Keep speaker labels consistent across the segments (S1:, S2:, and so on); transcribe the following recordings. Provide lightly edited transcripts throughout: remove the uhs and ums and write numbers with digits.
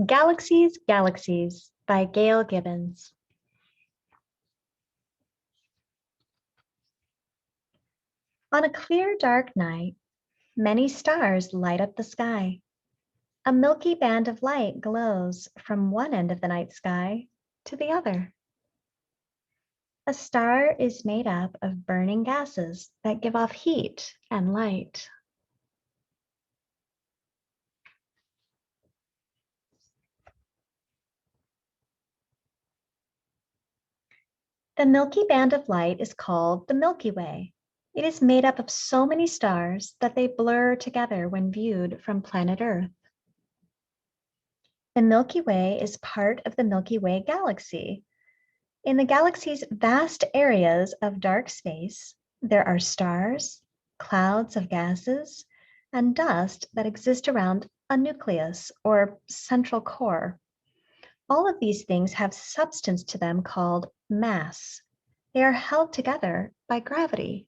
S1: Galaxies, Galaxies by Gail Gibbons. On a clear, dark night, many stars light up the sky. A milky band of light glows from one end of the night sky to the other. A star is made up of burning gases that give off heat and light. The milky band of light is called the Milky Way. It is made up of so many stars that they blur together when viewed from planet Earth. The Milky Way is part of the Milky Way galaxy. In the galaxy's vast areas of dark space, there are stars, clouds of gases, and dust that exist around a nucleus or central core. All of these things have substance to them called mass. They are held together by gravity.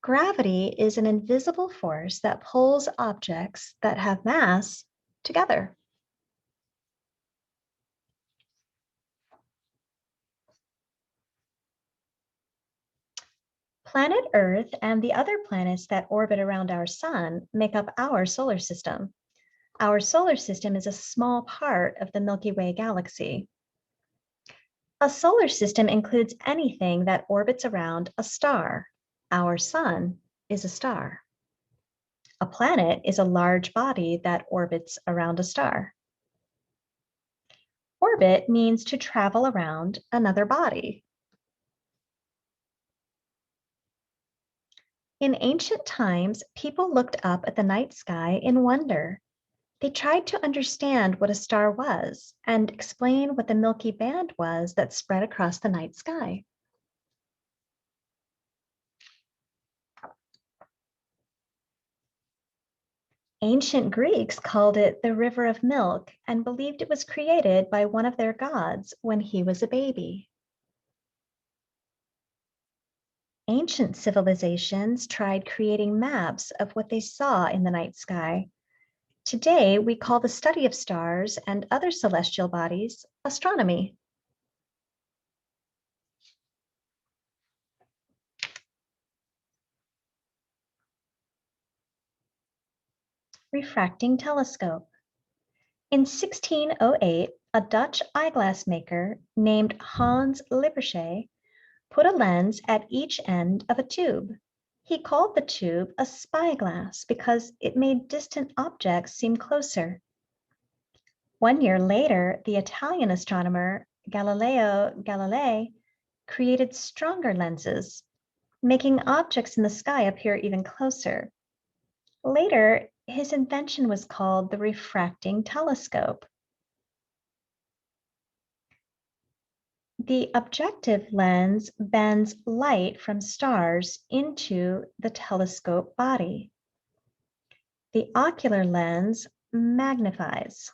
S1: Gravity is an invisible force that pulls objects that have mass together. Planet Earth and the other planets that orbit around our sun make up our solar system. Our solar system is a small part of the Milky Way galaxy. A solar system includes anything that orbits around a star. Our sun is a star. A planet is a large body that orbits around a star. Orbit means to travel around another body. In ancient times, people looked up at the night sky in wonder. They tried to understand what a star was and explain what the Milky Band was that spread across the night sky. Ancient Greeks called it the river of milk and believed it was created by one of their gods when he was a baby. Ancient civilizations tried creating maps of what they saw in the night sky. Today, we call the study of stars and other celestial bodies astronomy. Refracting Telescope. In 1608, a Dutch eyeglass maker named Hans Lippershey put a lens at each end of a tube. He called the tube a spyglass because it made distant objects seem closer. 1 year later, the Italian astronomer Galileo Galilei created stronger lenses, making objects in the sky appear even closer. Later, his invention was called the refracting telescope. The objective lens bends light from stars into the telescope body. The ocular lens magnifies.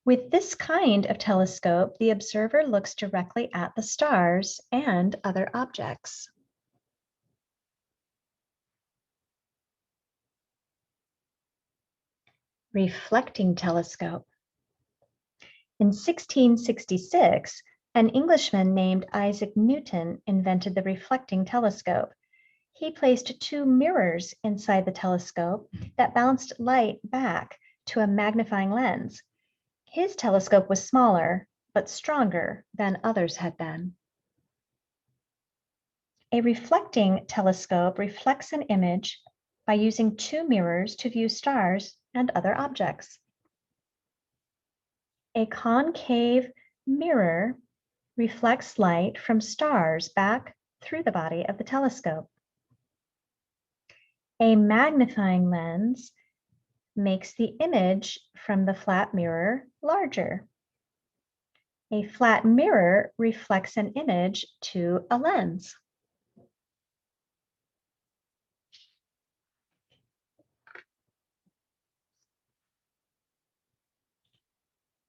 S1: With this kind of telescope, the observer looks directly at the stars and other objects. Reflecting telescope. In 1666, an Englishman named Isaac Newton invented the reflecting telescope. He placed 2 mirrors inside the telescope that bounced light back to a magnifying lens. His telescope was smaller, but stronger than others had been. A reflecting telescope reflects an image by using 2 mirrors to view stars and other objects. A concave mirror reflects light from stars back through the body of the telescope. A magnifying lens makes the image from the flat mirror larger. A flat mirror reflects an image to a lens.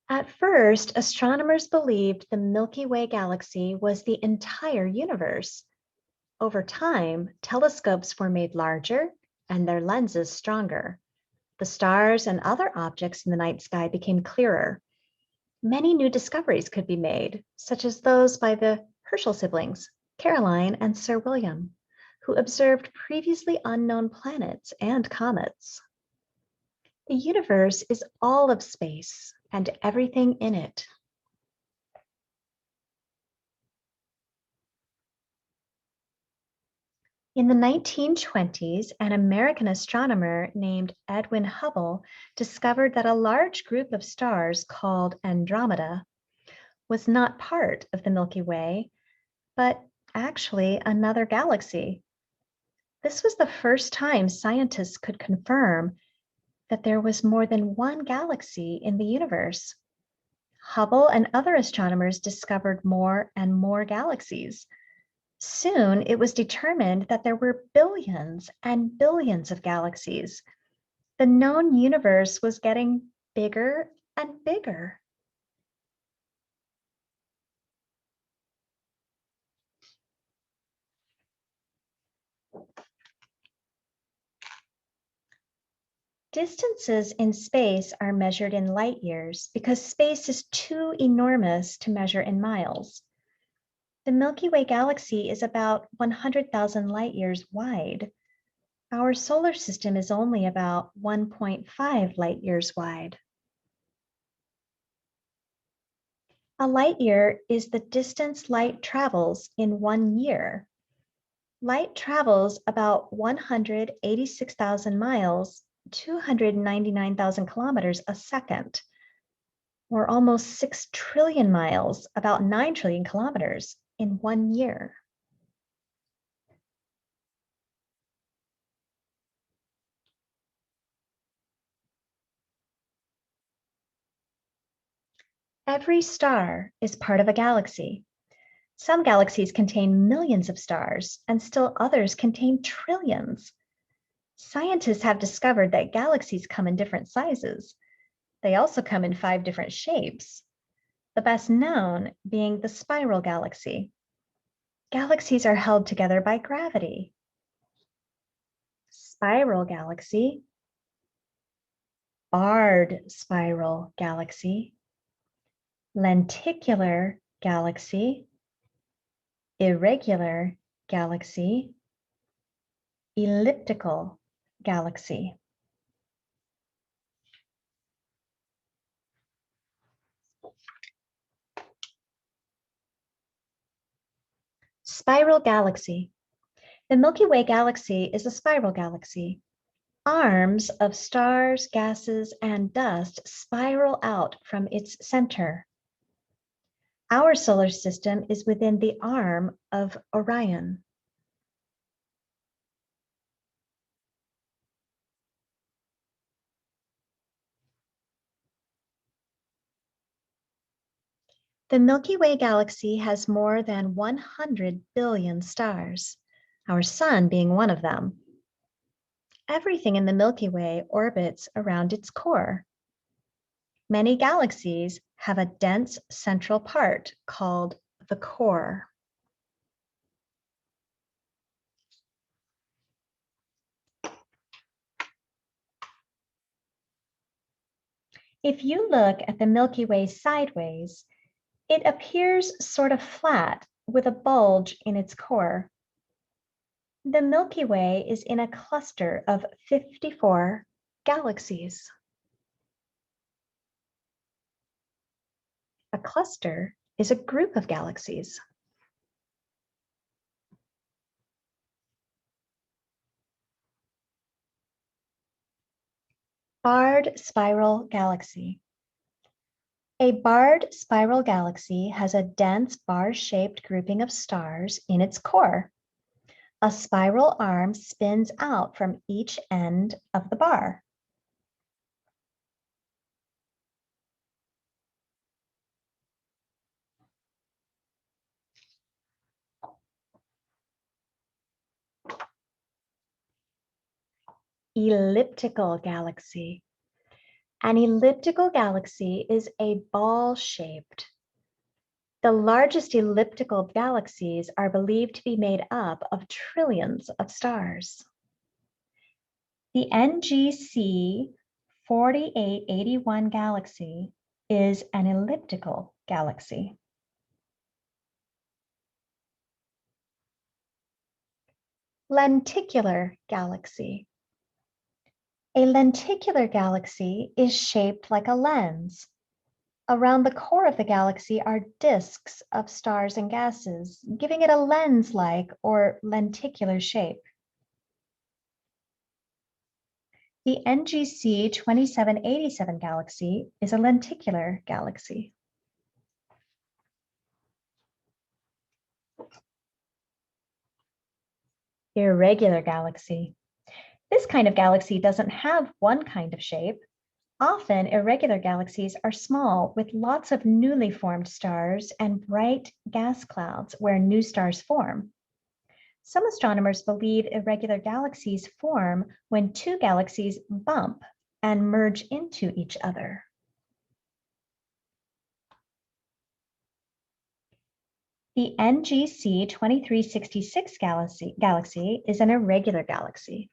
S1: At first, astronomers believed the Milky Way galaxy was the entire universe. Over time, telescopes were made larger and their lenses stronger. The stars and other objects in the night sky became clearer. Many new discoveries could be made, such as those by the Herschel siblings, Caroline and Sir William, who observed previously unknown planets and comets. The universe is all of space and everything in it. In the 1920s, an American astronomer named Edwin Hubble discovered that a large group of stars called Andromeda was not part of the Milky Way, but actually another galaxy. This was the first time scientists could confirm that there was more than one galaxy in the universe. Hubble and other astronomers discovered more and more galaxies. Soon, it was determined that there were billions and billions of galaxies. The known universe was getting bigger and bigger. Distances in space are measured in light years because space is too enormous to measure in miles. The Milky Way galaxy is about 100,000 light years wide. Our solar system is only about 1.5 light years wide. A light year is the distance light travels in 1 year. Light travels about 186,000 miles, 299,000 kilometers a second, or almost 6 trillion miles, about 9 trillion kilometers in 1 year. Every star is part of a galaxy. Some galaxies contain millions of stars, and still others contain trillions. Scientists have discovered that galaxies come in different sizes. They also come in 5 different shapes, the best known being the spiral galaxy. Galaxies are held together by gravity. Spiral galaxy, barred spiral galaxy, lenticular galaxy, irregular galaxy, elliptical galaxy. Spiral galaxy. The Milky Way galaxy is a spiral galaxy. Arms of stars, gases, and dust spiral out from its center. Our solar system is within the arm of Orion. The Milky Way galaxy has more than 100 billion stars, our sun being one of them. Everything in the Milky Way orbits around its core. Many galaxies have a dense central part called the core. If you look at the Milky Way sideways, it appears sort of flat with a bulge in its core. The Milky Way is in a cluster of 54 galaxies. A cluster is a group of galaxies. Barred spiral galaxy. A barred spiral galaxy has a dense bar-shaped grouping of stars in its core. A spiral arm spins out from each end of the bar. Elliptical galaxy. An elliptical galaxy is a ball-shaped. The largest elliptical galaxies are believed to be made up of trillions of stars. The NGC 4881 galaxy is an elliptical galaxy. Lenticular galaxy. A lenticular galaxy is shaped like a lens. Around the core of the galaxy are disks of stars and gases, giving it a lens-like or lenticular shape. The NGC 2787 galaxy is a lenticular galaxy. Irregular galaxy. This kind of galaxy doesn't have one kind of shape. Often, irregular galaxies are small with lots of newly formed stars and bright gas clouds where new stars form. Some astronomers believe irregular galaxies form when two galaxies bump and merge into each other. The NGC 2366 galaxy is an irregular galaxy.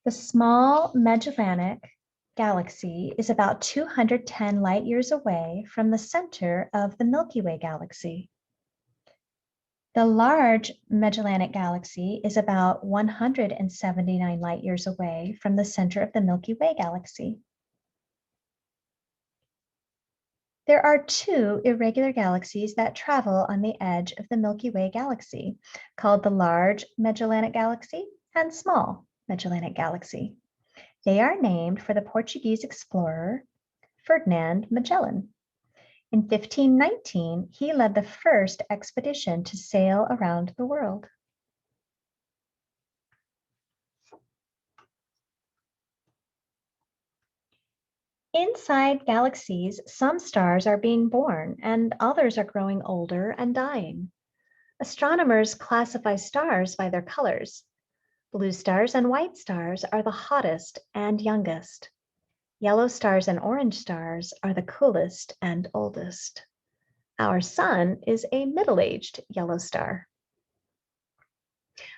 S1: The Small Magellanic Galaxy is about 210 light years away from the center of the Milky Way galaxy. The Large Magellanic Galaxy is about 179 light years away from the center of the Milky Way galaxy. There are two irregular galaxies that travel on the edge of the Milky Way galaxy, called the Large Magellanic Galaxy and Small Magellanic Galaxy. They are named for the Portuguese explorer Ferdinand Magellan. In 1519, he led the first expedition to sail around the world. Inside galaxies, some stars are being born and others are growing older and dying. Astronomers classify stars by their colors. Blue stars and white stars are the hottest and youngest. Yellow stars and orange stars are the coolest and oldest. Our sun is a middle-aged yellow star.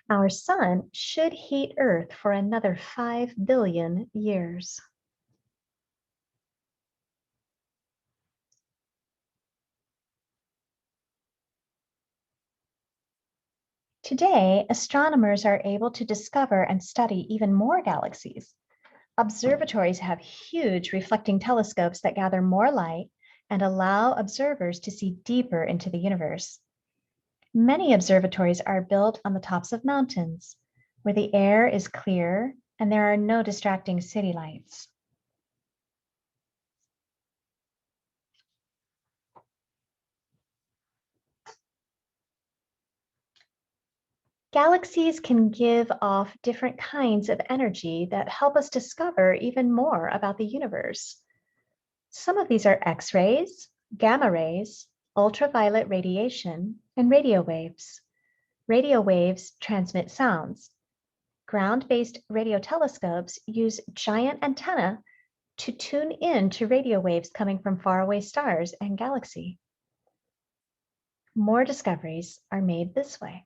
S1: Our sun should heat Earth for another 5 billion years. Today, astronomers are able to discover and study even more galaxies. Observatories have huge reflecting telescopes that gather more light and allow observers to see deeper into the universe. Many observatories are built on the tops of mountains, where the air is clear and there are no distracting city lights. Galaxies can give off different kinds of energy that help us discover even more about the universe. Some of these are X-rays, gamma rays, ultraviolet radiation, and radio waves. Radio waves transmit sounds. Ground-based radio telescopes use giant antennae to tune in to radio waves coming from faraway stars and galaxies. More discoveries are made this way.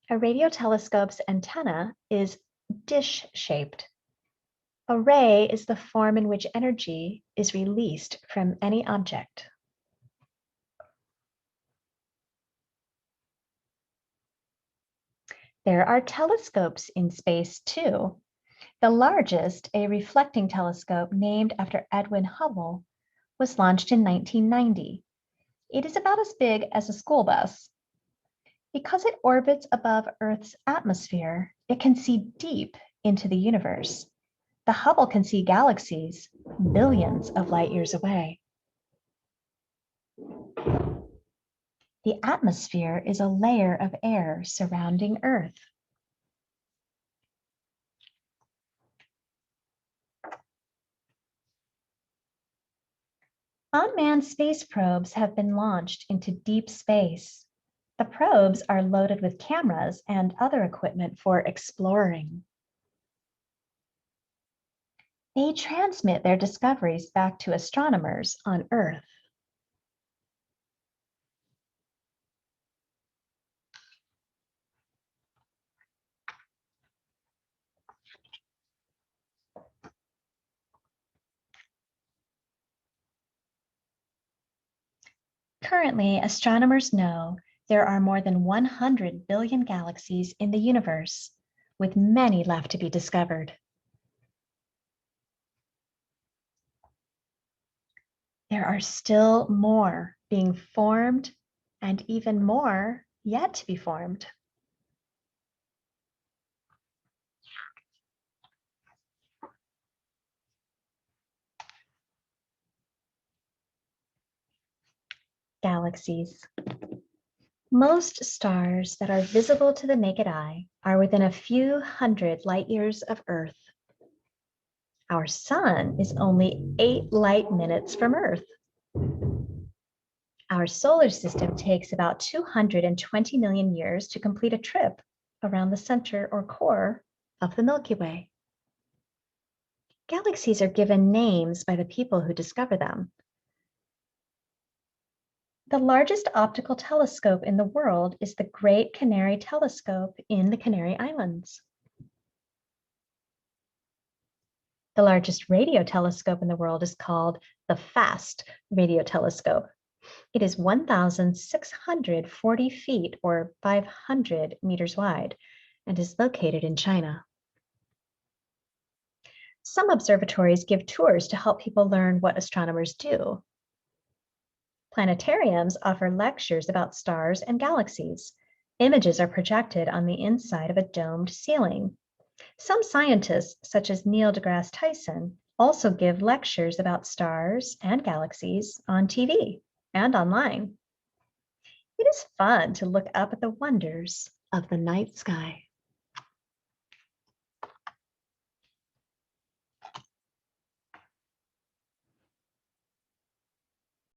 S1: A radio telescope's antenna is dish-shaped. A ray is the form in which energy is released from any object. There are telescopes in space too. The largest, a reflecting telescope named after Edwin Hubble, was launched in 1990. It is about as big as a school bus. Because it orbits above Earth's atmosphere, it can see deep into the universe. The Hubble can see galaxies billions of light years away. The atmosphere is a layer of air surrounding Earth. Unmanned space probes have been launched into deep space. The probes are loaded with cameras and other equipment for exploring. They transmit their discoveries back to astronomers on Earth. Currently, astronomers know there are more than 100 billion galaxies in the universe, with many left to be discovered. There are still more being formed and even more yet to be formed. Galaxies. Most stars that are visible to the naked eye are within a few hundred light years of Earth. Our sun is only 8 light minutes from Earth. Our solar system takes about 220 million years to complete a trip around the center or core of the Milky Way. Galaxies are given names by the people who discover them. The largest optical telescope in the world is the Great Canary Telescope in the Canary Islands. The largest radio telescope in the world is called the FAST Radio Telescope. It is 1,640 feet or 500 meters wide and is located in China. Some observatories give tours to help people learn what astronomers do. Planetariums offer lectures about stars and galaxies. Images are projected on the inside of a domed ceiling. Some scientists, such as Neil deGrasse Tyson, also give lectures about stars and galaxies on TV and online. It is fun to look up at the wonders of the night sky.